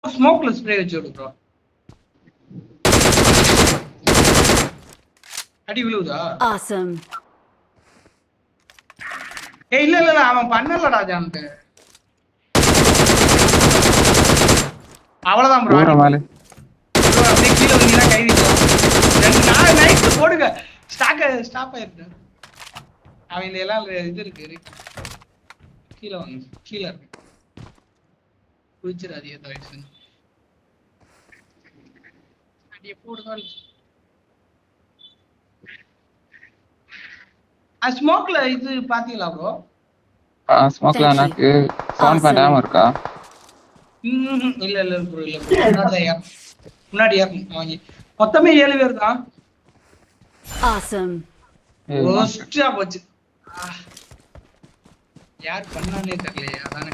ஸ்மோக்ல spray வச்சு விடு bro. அடி விழுவுதா? Awesome. ஏய் இல்ல இல்ல அவன் பண்ணலடா ஜான்ட்டு. அவ்வளவுதான் ப்ரோ. மேலே அப்படியே கீழே வந்தீங்கன்னா கை வைக்கலாம். ரெண்டு நாலு நைட் போடுங்க. ஸ்டாப் ஆயிருக்கு. அவன் இந்த எல்லாம் இது இருக்கு. கீழே வாங்க. கீழே இருக்கு. குளிச்சிடாதீங்க தயவுசெய்து. அடியே போடுதான். ஸ்மோக்ல இது பாத்தீங்களா ப்ரோ? ஸ்மோக்ல எனக்கு 7.5 இருக்கா? இல்ல இல்ல ப்ரோ இல்ல. முன்னாடி வாங்கி மொத்தமே 7 பேர் தான். Awesome. ரோஸ்டா போச்சு. யார் பண்ணானே தெரியலையே அதானே.